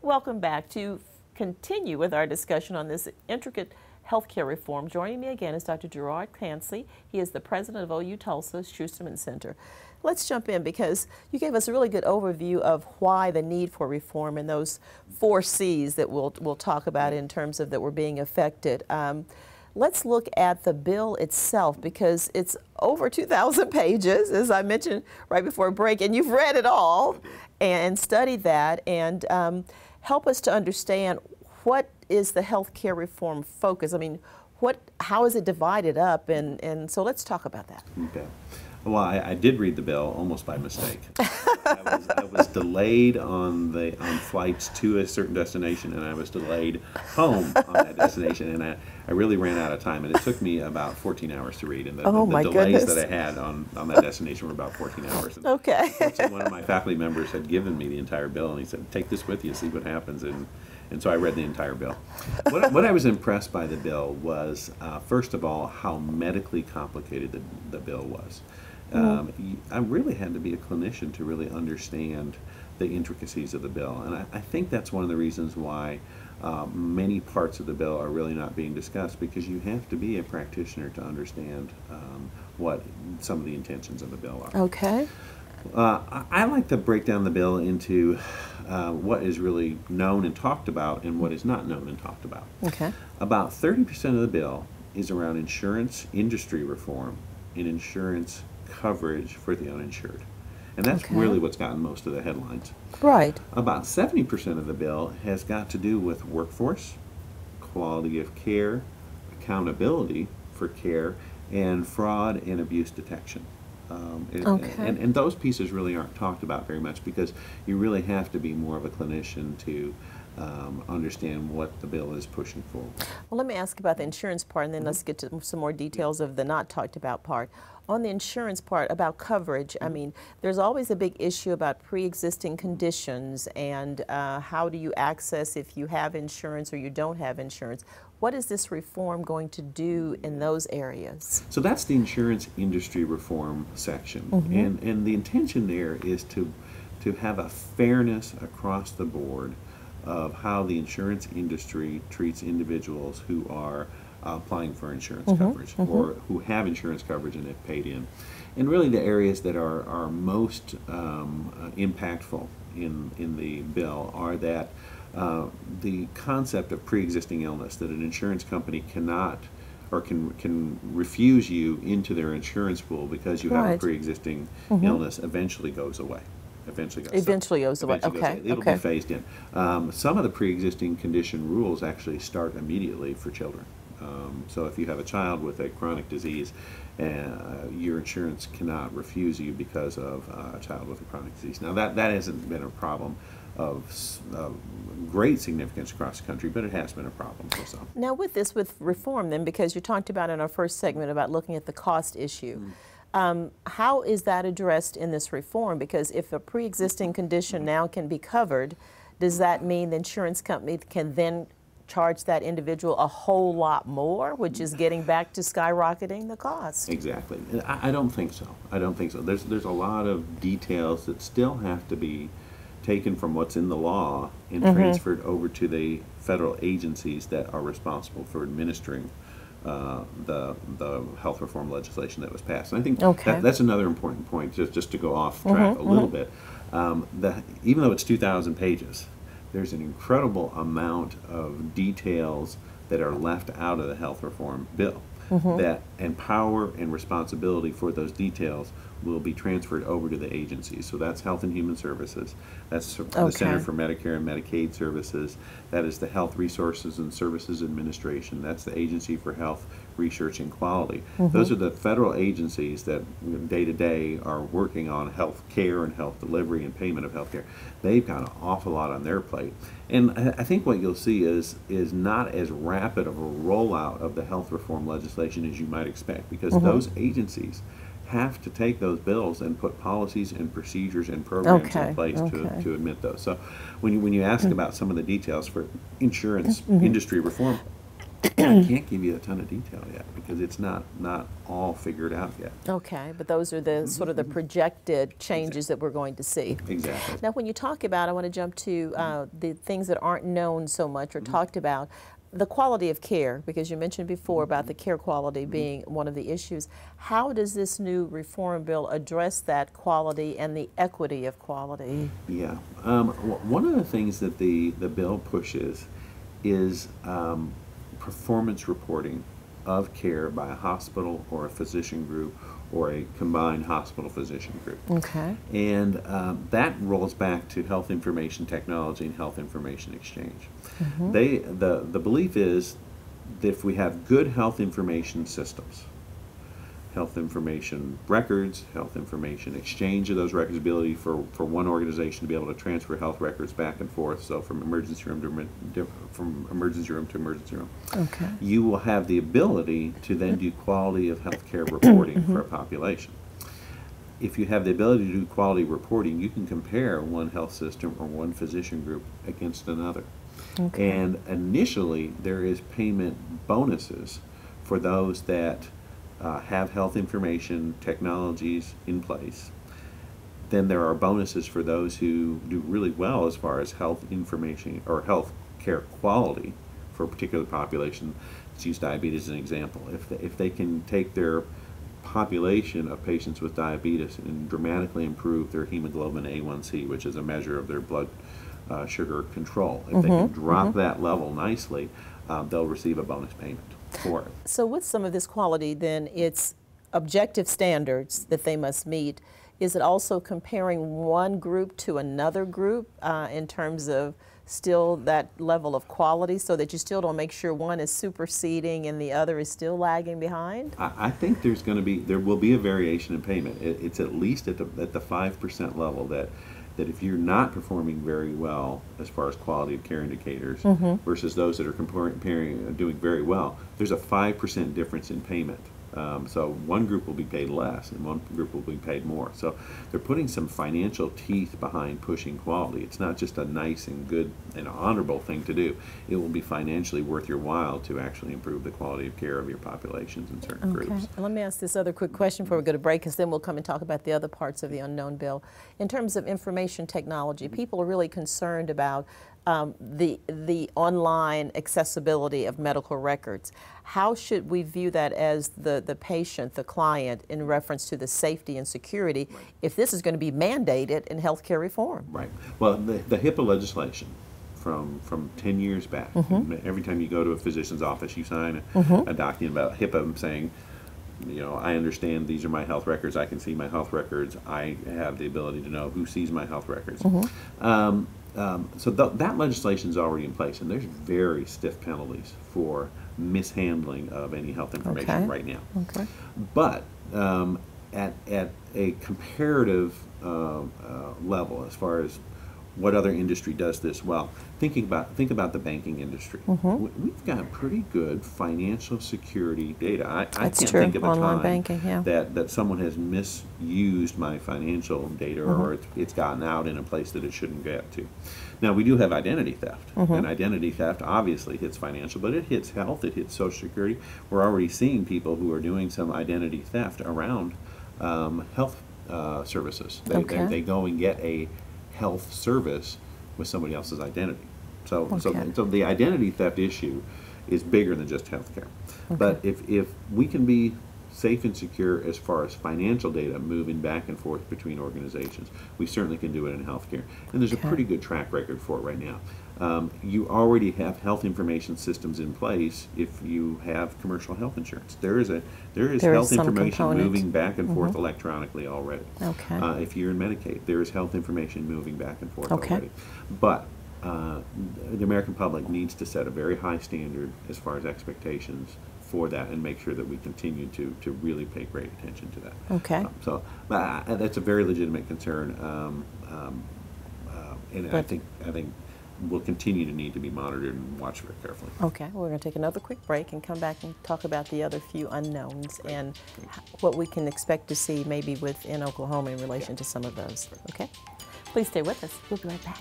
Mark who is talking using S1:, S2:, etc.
S1: Welcome back. To continue with our discussion on this intricate healthcare reform, joining me again is Dr. Gerald Clancy. He is the president of OU Tulsa Schusterman Center. Let's jump in because you gave us a really good overview of why the need for reform and those 4 C's that we'll talk about in terms of that were being affected. Let's look at the bill itself because it's over 2,000 pages, as I mentioned right before break, and you've read it all and studied that, and help us to understand what is the healthcare reform focus. I mean, how is it divided up, and so let's talk about that.
S2: Okay. Well, I did read the bill almost by mistake. I was delayed on flights to a certain destination, and I was delayed home on that destination, and I really ran out of time, and it took me about 14 hours to read, and the delays that I had on that destination were about 14 hours. And
S1: okay.
S2: One of my faculty members had given me the entire bill, and he said, "Take this with you, see what happens." And so I read the entire bill. What I was impressed by the bill was, first of all, how medically complicated the bill was. I really had to be a clinician to really understand the intricacies of the bill, and I think that's one of the reasons why many parts of the bill are really not being discussed, because you have to be a practitioner to understand what some of the intentions of the bill are.
S1: Okay.
S2: I like to break down the bill into what is really known and talked about and what is not known and talked about.
S1: Okay.
S2: About 30% of the bill is around insurance industry reform and insurance coverage for the uninsured. And that's really what's gotten most of the headlines.
S1: Right.
S2: About 70% of the bill has got to do with workforce, quality of care, accountability for care, and fraud and abuse detection. And those pieces really aren't talked about very much because you really have to be more of a clinician to understand what the bill is pushing for.
S1: Well, let me ask about the insurance part, and then let's get to some more details of the not talked about part. On the insurance part, about coverage, I mean, there's always a big issue about pre-existing conditions and how do you access if you have insurance or you don't have insurance. What is this reform going to do in those areas?
S2: So that's the insurance industry reform section, and the intention there is to have a fairness across the board of how the insurance industry treats individuals who are applying for insurance coverage or who have insurance coverage and have paid in. And really the areas that are most impactful in the bill are that the concept of pre-existing illness, that an insurance company cannot or can refuse you into their insurance pool because you have a pre-existing illness, eventually goes away. Eventually goes away. Okay. It'll be phased in. Some of the pre-existing condition rules actually start immediately for children. So if you have a child with a chronic disease, your insurance cannot refuse you because of a child with a chronic disease. Now that hasn't been a problem of great significance across the country, but it has been a problem for some.
S1: Now with reform then, because you talked about in our first segment about looking at the cost issue, how is that addressed in this reform? Because if a pre-existing condition now can be covered, does that mean the insurance company can then charge that individual a whole lot more, which is getting back to skyrocketing the cost?
S2: Exactly. I don't think so. I don't think so. There's a lot of details that still have to be taken from what's in the law and transferred over to the federal agencies that are responsible for administering the health reform legislation that was passed. And I think that's another important point, just to go off track a little bit. Even though it's 2,000 pages, there's an incredible amount of details that are left out of the health reform bill. That power and responsibility for those details will be transferred over to the agencies. So that's Health and Human Services, that's the Center for Medicare and Medicaid Services, that is the Health Resources and Services Administration, that's the Agency for Health Research and Quality. Those are the federal agencies that day to day are working on health care and health delivery and payment of health care. They've got an awful lot on their plate. And I think what you'll see is not as rapid of a rollout of the health reform legislation as you might expect, because those agencies have to take those bills and put policies and procedures and programs in place to admit those. So when you ask about some of the details for insurance industry reform, I can't give you a ton of detail yet because it's not all figured out yet.
S1: Okay, but those are the sort of the projected changes that we're going to see.
S2: Exactly.
S1: Now, when you talk about, I want to jump to the things that aren't known so much or talked about, the quality of care, because you mentioned before about the care quality being one of the issues. How does this new reform bill address that quality and the equity of quality?
S2: Yeah. One of the things that the bill pushes is performance reporting of care by a hospital or a physician group or a combined hospital physician group.
S1: Okay.
S2: And that rolls back to health information technology and health information exchange. The belief is that if we have good health information systems, health information records, health information exchange of those records, ability for one organization to be able to transfer health records back and forth, so from emergency room to emergency room.
S1: Okay.
S2: You will have the ability to then do quality of healthcare reporting for a population. If you have the ability to do quality reporting, you can compare one health system or one physician group against another.
S1: Okay.
S2: And initially, there is payment bonuses for those that have health information technologies in place. Then there are bonuses for those who do really well as far as health information or health care quality for a particular population. Let's use diabetes as an example. If they can take their population of patients with diabetes and dramatically improve their hemoglobin A1C, which is a measure of their blood sugar control, if they can drop that level nicely, they'll receive a bonus payment for it.
S1: So with some of this quality, then it's objective standards that they must meet. Is it also comparing one group to another group in terms of still that level of quality, so that you still don't make sure one is superseding and the other is still lagging behind?
S2: I think there will be a variation in payment. It's at least at the 5% level that if you're not performing very well as far as quality of care indicators versus those that are doing very well, there's a 5% difference in payment. So one group will be paid less and one group will be paid more. So they're putting some financial teeth behind pushing quality. It's not just a nice and good and honorable thing to do. It will be financially worth your while to actually improve the quality of care of your populations in certain groups.
S1: And let me ask this other quick question before we go to break, because then we'll come and talk about the other parts of the unknown bill. In terms of information technology, people are really concerned about the online accessibility of medical records. How should we view that as the patient, the client, in reference to the safety and security, if this is going to be mandated in healthcare reform?
S2: Right. Well, the HIPAA legislation from 10 years back, every time you go to a physician's office, you sign a document about HIPAA saying, you know, I understand these are my health records, I can see my health records, I have the ability to know who sees my health records. So that legislation is already in place, and there's very stiff penalties for mishandling of any health information right now. But at a comparative level, as far as what other industry does this well, think about the banking industry. We've got pretty good financial security data. I can't think of a time that someone has misused my financial data or it's gotten out in a place that it shouldn't get to. Now, we do have identity theft, and identity theft obviously hits financial, but it hits health, it hits Social Security. We're already seeing people who are doing some identity theft around health services. They go and get a health service with somebody else's identity. So the identity theft issue is bigger than just healthcare. But if we can be safe and secure as far as financial data moving back and forth between organizations, we certainly can do it in healthcare. And there's a pretty good track record for it right now. You already have health information systems in place if you have commercial health insurance. There is health information moving back and forth electronically already. If you're in Medicaid, there is health information moving back and forth already. But the American public needs to set a very high standard as far as expectations for that and make sure that we continue to really pay great attention to that. So that's a very legitimate concern, and I think will continue to need to be monitored and watched very carefully.
S1: Okay, we're going to take another quick break and come back and talk about the other few unknowns and what we can expect to see maybe within Oklahoma in relation to some of those. Okay, please stay with us. We'll be right back.